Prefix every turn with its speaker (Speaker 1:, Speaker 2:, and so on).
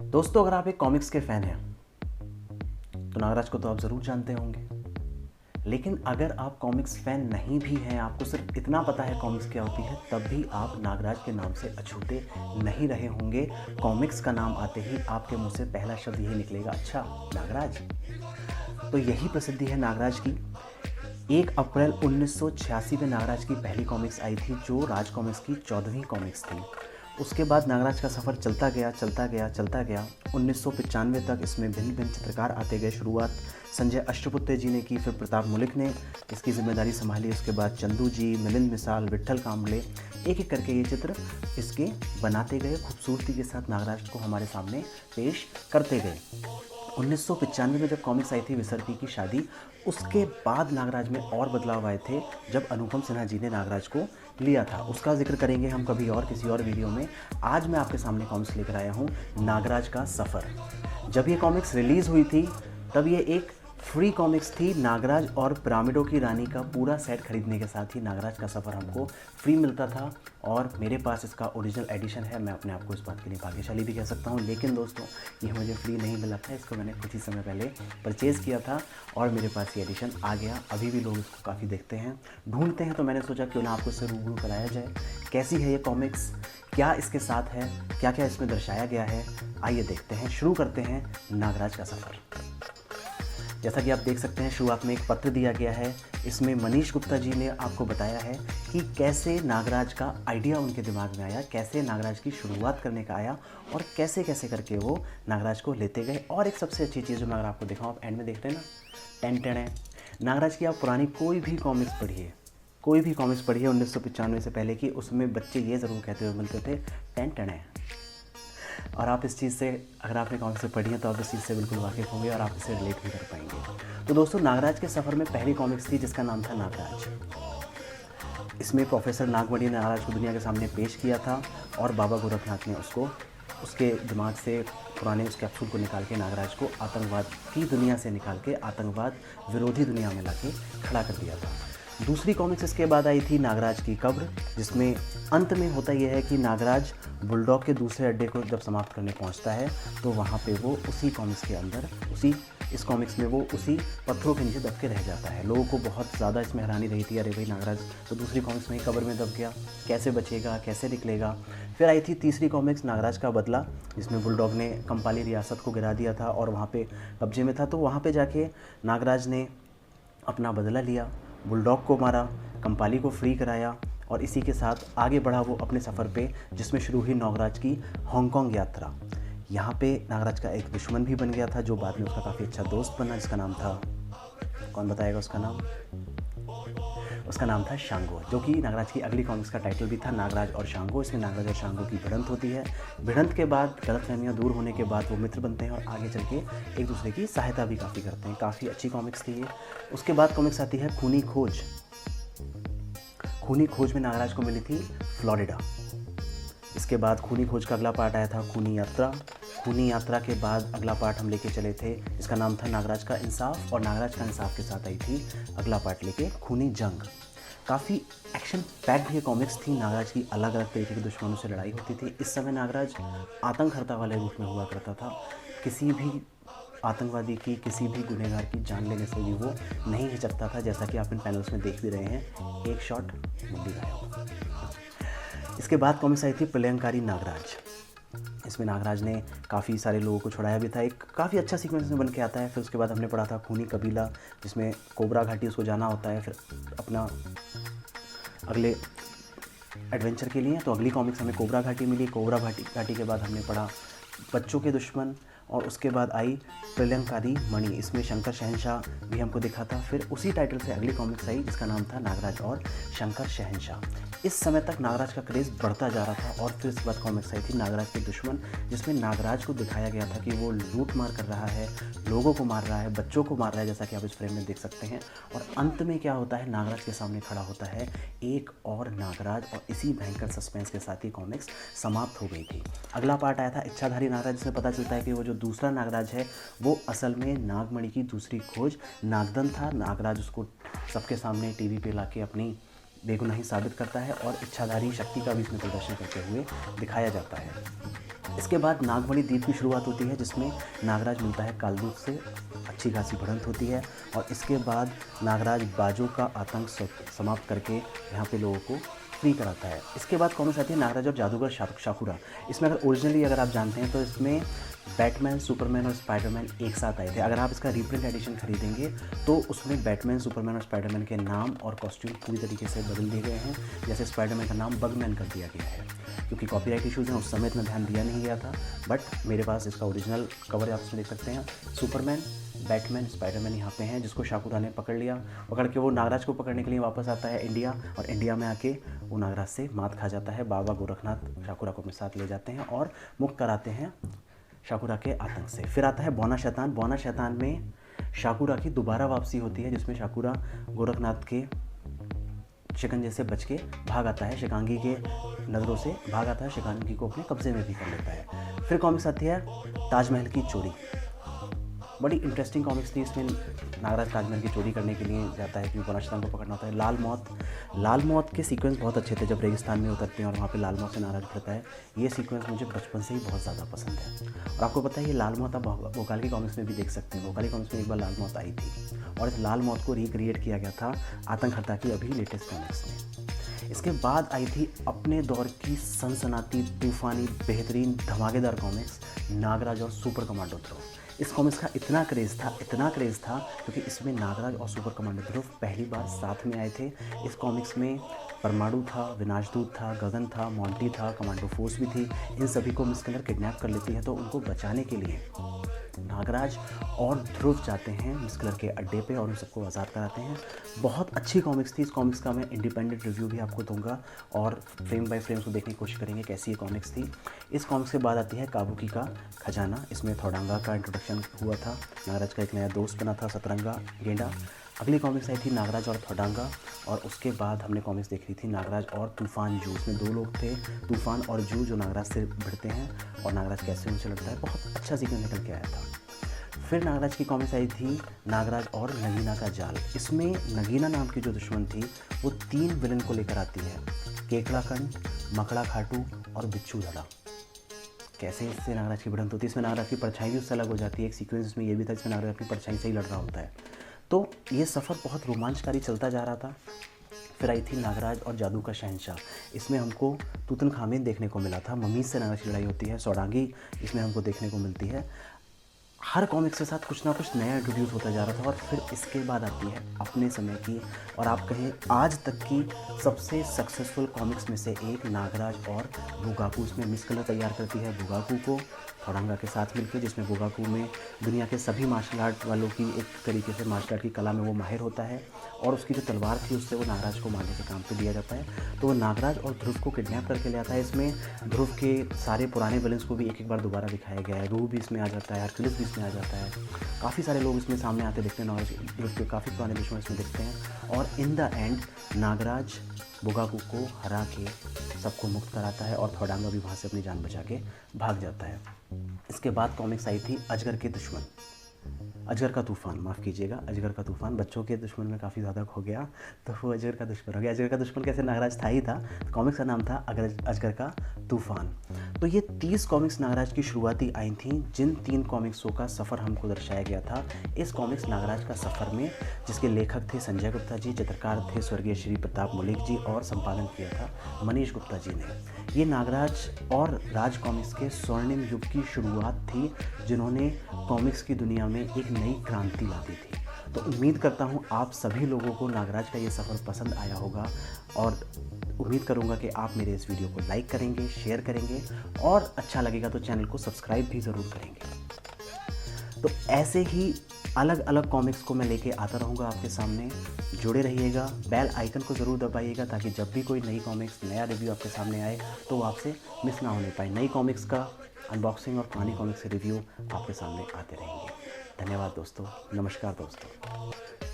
Speaker 1: दोस्तों, अगर आप एक कॉमिक्स के फ़ैन हैं तो नागराज को तो आप ज़रूर जानते होंगे। लेकिन अगर आप कॉमिक्स फ़ैन नहीं भी हैं, आपको सिर्फ इतना पता है कॉमिक्स क्या होती है, तब भी आप नागराज के नाम से अछूते नहीं रहे होंगे। कॉमिक्स का नाम आते ही आपके मुंह से पहला शब्द यही निकलेगा, अच्छा नागराज। तो यही प्रसिद्धि है नागराज की। 1 अप्रैल 1986 में नागराज की पहली कॉमिक्स आई थी, जो राज कॉमिक्स की 14वीं कॉमिक्स थी। उसके बाद नागराज का सफ़र चलता गया 1995 तक इसमें भिन्न भिन्न चित्रकार आते गए। शुरुआत संजय अष्टपुत्ते जी ने की, फिर प्रताप मुलिक ने इसकी जिम्मेदारी संभाली। उसके बाद चंदू जी, मिलिंद मिसाल, विट्ठल कांबले, एक एक करके ये चित्र इसके बनाते गए, खूबसूरती के साथ नागराज को हमारे सामने पेश करते गए। 1995 में जब कॉमिक्स आई थी विसर्पी की शादी, उसके बाद नागराज में और बदलाव आए थे जब अनुपम सिन्हा जी ने नागराज को लिया था। उसका जिक्र करेंगे हम कभी और किसी और वीडियो में। आज मैं आपके सामने कॉमिक्स लेकर आया हूँ, नागराज का सफ़र। जब ये कॉमिक्स रिलीज़ हुई थी तब ये एक फ्री कॉमिक्स थी। नागराज और पिरामिडों की रानी का पूरा सेट खरीदने के साथ ही नागराज का सफ़र हमको फ्री मिलता था, और मेरे पास इसका ओरिजिनल एडिशन है। मैं अपने आप को इस बात के लिए भाग्यशाली भी कह सकता हूँ। लेकिन दोस्तों, ये मुझे फ्री नहीं मिला था, इसको मैंने कुछ ही समय पहले परचेज़ किया था और मेरे पास ये एडिशन आ गया। अभी भी लोग इसको काफ़ी देखते हैं, ढूंढते हैं, तो मैंने सोचा क्यों ना आपको इससे रूबरू कराया जाए। कैसी है ये कॉमिक्स, क्या इसके साथ है, क्या क्या इसमें दर्शाया गया है, आइए देखते हैं। शुरू करते हैं नागराज का सफ़र। जैसा कि आप देख सकते हैं, शुरुआत में एक पत्र दिया गया है। इसमें मनीष गुप्ता जी ने आपको बताया है कि कैसे नागराज का आइडिया उनके दिमाग में आया, कैसे नागराज की शुरुआत करने का आया, और कैसे कैसे करके वो नागराज को लेते गए। और एक सबसे अच्छी चीज़ जो मैं अगर आपको दिखाऊँ, आप एंड में देखते हैं ना, टेन टेन है नागराज की। आप पुरानी कोई भी कॉमिक्स पढ़िए, 1995 से पहले की, उसमें बच्चे ये ज़रूर कहते हुए मिलते थे, टेन टेन है। और आप इस चीज़ से, अगर आपने कॉमिक्स से पढ़ी है तो आप इस चीज़ से बिल्कुल वाकिफ़ होंगे और आप इसे रिलेट भी कर पाएंगे। तो दोस्तों, नागराज के सफ़र में पहली कॉमिक्स थी जिसका नाम था नागराज। इसमें प्रोफेसर नागमणि ने नागराज को दुनिया के सामने पेश किया था, और बाबा गोरखनाथ ने उसको उसके दिमाग से पुराने उस कैप्सूल को निकाल के नागराज को आतंकवाद की दुनिया से निकाल के आतंकवाद विरोधी दुनिया में लाके खड़ा कर दिया था। दूसरी कॉमिक्स इसके बाद आई थी नागराज की कब्र, जिसमें अंत में होता यह है कि नागराज बुलडॉग के दूसरे अड्डे को जब समाप्त करने पहुंचता है तो वहां पे वो उसी कॉमिक्स के अंदर, इस कॉमिक्स में वो उसी पत्थरों के नीचे दब के रह जाता है। लोगों को बहुत ज़्यादा इसमें हैरानी रही थी, अरे भाई नागराज तो दूसरी कॉमिक्स में ही कब्र में दब गया, कैसे बचेगा, कैसे निकलेगा। फिर आई थी तीसरी कॉमिक्स नागराज का बदला, जिसमें बुलडॉग ने कंपाली रियासत को गिरा दिया था और वहाँ पे कब्जे में था। तो वहाँ पे जाके नागराज ने अपना बदला लिया, बुलडॉग को मारा, कंपाली को फ्री कराया, और इसी के साथ आगे बढ़ा वो अपने सफ़र पे, जिसमें शुरू हुई नागराज की हांगकांग यात्रा। यहाँ पे नागराज का एक दुश्मन भी बन गया था, जो बाद में उसका काफ़ी अच्छा दोस्त बना, जिसका नाम था, कौन बताएगा उसका नाम? उसका नाम था शांगो, जो कि नागराज की अगली कॉमिक्स का टाइटल भी था, नागराज और शांगो। इसमें नागराज और शांगो की भिड़ंत होती है। भिड़ंत के बाद, गलतफहमियां दूर होने के बाद वो मित्र बनते हैं और आगे चल के एक दूसरे की सहायता भी काफ़ी करते हैं। काफ़ी अच्छी कॉमिक्स थी ये। उसके बाद कॉमिक्स आती है खूनी खोज। खूनी खोज में नागराज को मिली थी फ्लोरिडा। इसके बाद खूनी खोज का अगला पार्ट आया था खूनी यात्रा। खूनी यात्रा के बाद अगला पार्ट हम लेके चले थे, इसका नाम था नागराज का इंसाफ, और नागराज का इंसाफ के साथ आई थी अगला पार्ट लेके खूनी जंग। काफ़ी एक्शन पैक्ड ये कॉमिक्स थी। नागराज की अलग अलग तरीके के दुश्मनों से लड़ाई होती थी। इस समय नागराज आतंकहर्ता वाले रूप में हुआ करता था। किसी भी आतंकवादी की, किसी भी गुनहगार की जान लेने से भी वो नहीं हिचकता था, जैसा कि आप इन पैनल्स में देख भी रहे हैं। एक शॉट, मुंडी गायब। इसके बाद कॉमिक्स आई थी प्रलयंकारी नागराज। इसमें नागराज ने काफ़ी सारे लोगों को छुड़ाया भी था, एक काफ़ी अच्छा सीक्वेंस में बन के आता है। फिर उसके बाद हमने पढ़ा था खूनी कबीला, जिसमें कोबरा घाटी उसको जाना होता है फिर अपना अगले एडवेंचर के लिए। तो अगली कॉमिक्स हमें कोबरा घाटी मिली। कोबरा घाटी के बाद हमने पढ़ा बच्चों के दुश्मन, और उसके बाद आई प्रलयंकारी मणि। इसमें शंकर शहनशाह भी हमको दिखा था। फिर उसी टाइटल से अगली कॉमिक्स आई जिसका नाम था नागराज और शंकर शहनशाह। इस समय तक नागराज का क्रेज़ बढ़ता जा रहा था, और फिर इसके बाद कॉमिक्स आई थी नागराज के दुश्मन, जिसमें नागराज को दिखाया गया था कि वो लूट मार कर रहा है, लोगों को मार रहा है, बच्चों को मार रहा है, जैसा कि आप इस फ्रेम में देख सकते हैं। और अंत में क्या होता है, नागराज के सामने खड़ा होता है एक और नागराज, और इसी भयंकर सस्पेंस के साथ ही कॉमिक्स समाप्त हो गई थी। अगला पार्ट आया था इच्छाधारी नागराज, जिसमें पता चलता है कि वो जो दूसरा नागराज है वो असल में नागमणि की दूसरी खोज नागदन था। नागराज उसको सबके सामने टीवी पे लाके अपनी बेगुनाही साबित करता है और इच्छाधारी शक्ति का भी इसमें प्रदर्शन करते हुए दिखाया जाता है। इसके बाद नागमणि द्वीप की शुरुआत होती है, जिसमें नागराज मिलता है कालदूत से, अच्छी खासी भिड़ंत होती है और इसके बाद नागराज बाजों का आतंक समाप्त करके यहाँ पे लोगों को फ्री कराता है। इसके बाद कॉमिक्स आती है नागराज और जादूगर शाकुरा। इसमें अगर ओरिजिनली अगर आप जानते हैं तो इसमें बैटमैन, सुपरमैन और स्पाइडरमैन एक साथ आए थे। अगर आप इसका रीप्रिंट एडिशन खरीदेंगे तो उसमें बैटमैन, सुपरमैन और स्पाइडरमैन के नाम और कॉस्ट्यूम पूरी तरीके से बदल दिए गए हैं। जैसे स्पाइडरमैन का नाम बगमैन कर दिया गया है, क्योंकि कॉपीराइट इश्यूज़ हैं उस समय इतना ध्यान दिया नहीं गया था, बट मेरे पास इसका ओरिजिनल कवर आप इसमें देख सकते हैं। सुपरमैन, बैटमैन, स्पाइडरमैन यहाँ पे हैं, जिसको शाकुरा ने पकड़ लिया। पकड़ के वो नागराज को पकड़ने के लिए वापस आता है इंडिया, और इंडिया में आके वो नागराज से मात खा जाता है। बाबा गोरखनाथ शाकुरा को अपने साथ ले जाते हैं और मुक्त कराते हैं शाकुरा के आतंक से। फिर आता है बौना शैतान। बौना शैतान में शाकुरा की दोबारा वापसी होती है, जिसमें शाकुरा गोरखनाथ के शिकंजे से बच के भाग आता है, शिकांगी के नज़रों से भाग आता है, शिकांगी को अपने कब्जे में भी कर लेता है। फिर कॉमिक्स आती है ताजमहल की चोरी। बड़ी इंटरेस्टिंग कॉमिक्स थी। इसमें नागराज ताजमहल की चोरी करने के लिए जाता है, क्योंकि बौना शैतान को पकड़ना होता है। लाल मौत के सीक्वेंस बहुत अच्छे थे, जब रेगिस्तान में उतरते हैं और वहाँ पे लाल मौत से नागराज भिड़ता है। ये सीक्वेंस मुझे बचपन से ही बहुत ज़्यादा पसंद है। और आपको पता है ये लाल मौत आप भोकाल की कॉमिक्स में भी देख सकते हैं। भोकाल की कॉमिक्स में एक बार लाल मौत आई थी और इस लाल मौत को रिक्रिएट किया गया था आतंकहर्ता की अभी लेटेस्ट कॉमिक्स में। इसके बाद आई थी अपने दौर की सनसनाती, तूफानी, बेहतरीन, धमाकेदार कॉमिक्स नागराज और सुपर कमांडो ध्रुव। इस कॉमिक्स का इतना क्रेज़ था क्योंकि इसमें नागराज और सुपर कमांडो ध्रुव पहली बार साथ में आए थे। इस कॉमिक्स में परमाणु था, विनाशदूत था, गगन था, मॉन्टी था, कमांडो फोर्स भी थी। इन सभी को मिस कलर किडनैप कर लेती है, तो उनको बचाने के लिए नागराज और ध्रुव जाते हैं मिस कलर के अड्डे पे और उन सबको आज़ाद कराते हैं। बहुत अच्छी कॉमिक्स थी। इस कॉमिक्स का मैं इंडिपेंडेंट रिव्यू भी आपको दूंगा और फ्रेम बाय फ्रेम को देखने की कोशिश करेंगे कैसी ये कॉमिक्स थी। इस कॉमिक्स के बाद आती है काबुकी का खजाना। इसमें थोडांगा का इंट्रोडक्शन हुआ था, नागराज का एक नया दोस्त बना था सतरंगा गेंडा। अगली कॉमिक्स आई थी नागराज और थोडांगा, और उसके बाद हमने कॉमिक्स देखी थी नागराज और तूफान जू। उसमें दो लोग थे, तूफान और जू, जो नागराज से भिड़ते हैं और नागराज कैसे उनसे लड़ता है। बहुत अच्छा सीक्वेंस निकल के आया था। फिर नागराज की कॉमिक्स आई थी नागराज और नगीना का जाल। इसमें नगीना नाम की जो दुश्मन थी वो 3 विलन को लेकर आती है, केकड़ाकंड, मकड़ा खाटू और बिच्छू धड़ा। कैसे इससे नागराज की भिड़ंत होती है। इसमें नागराज की परछाई भी उससे अलग हो जाती है। एक सीक्वेंस इसमें ये भी था जिसमें नागराज अपनी परछाई से ही लड़ रहा होता है। तो ये सफ़र बहुत रोमांचकारी चलता जा रहा था। फिर आई थी नागराज और जादू का शहंशाह। इसमें हमको तूतनखामेन देखने को मिला था, ममीज से नागराज की लड़ाई होती है, सौडांगी इसमें हमको देखने को मिलती है। हर कॉमिक्स के साथ कुछ ना कुछ नया इंट्रोड्यूस होता जा रहा था। और फिर इसके बाद आती है अपने समय की और आप कहें आज तक की सबसे सक्सेसफुल कॉमिक्स में से एक नागराज और बुगाकू। इसमें मिस कलर तैयार करती है बुगाकू को थोडांगा के साथ मिलकर, जिसमें बुगाकू में दुनिया के सभी मार्शल आर्ट वालों की एक तरीके से मार्शल आर्ट की कला में वो माहिर होता है और उसकी जो तलवार थी उससे वो नागराज को मारने के काम पे दिया जाता है। तो वो नागराज और ध्रुव को किडनैप करके ले आता है। इसमें ध्रुव के सारे पुराने विलन्स को भी एक एक बार दोबारा दिखाया गया है। रूह भी इसमें आ जाता है, हरकुलिस भी इसमें आ जाता है, काफ़ी सारे लोग इसमें सामने आते दिखते हैं। ध्रुव के काफ़ी पुराने दुश्मन इसमें दिखते हैं और इन द एंड नागराज बुगाकू को हरा के सबको मुक्त कराता है और थोडांगा भी वहाँ से अपनी जान बचा के भाग जाता है। इसके बाद कॉमिक्स आई थी अजगर के दुश्मन, अजगर का तूफान, माफ़ कीजिएगा, अजगर का तूफान। बच्चों के दुश्मन में काफ़ी ज़्यादा खो गया तो वो अजगर का दुश्मन हो गया। अजगर का दुश्मन कैसे नागराज था ही था, तो कॉमिक्स का नाम था अजगर का तूफान। तो ये 30 कॉमिक्स नागराज की शुरुआती आई थी, जिन 3 कॉमिक्सों का सफ़र हमको दर्शाया गया था इस कॉमिक्स नागराज का सफ़र में, जिसके लेखक थे संजय गुप्ता जी, चित्रकार थे स्वर्गीय श्री प्रताप मलिक जी और संपादन किया था मनीष गुप्ता जी ने। ये नागराज और राज कॉमिक्स के स्वर्णिम युग की शुरुआत थी, जिन्होंने कॉमिक्स की दुनिया में एक नई क्रांति ला दी थी। तो उम्मीद करता हूँ आप सभी लोगों को नागराज का ये सफ़र पसंद आया होगा और उम्मीद करूँगा कि आप मेरे इस वीडियो को लाइक करेंगे, शेयर करेंगे और अच्छा लगेगा तो चैनल को सब्सक्राइब भी ज़रूर करेंगे। तो ऐसे ही अलग अलग कॉमिक्स को मैं लेके आता रहूँगा आपके सामने। जुड़े रहिएगा, बेल आइकन को ज़रूर दबाइएगा ताकि जब भी कोई नई कॉमिक्स, नया रिव्यू आपके सामने आए तो वो आपसे मिस ना होने पाए। नई कॉमिक्स का अनबॉक्सिंग और पुरानी कॉमिक्स के रिव्यू आपके सामने आते रहेंगे। धन्यवाद दोस्तों, नमस्कार दोस्तों।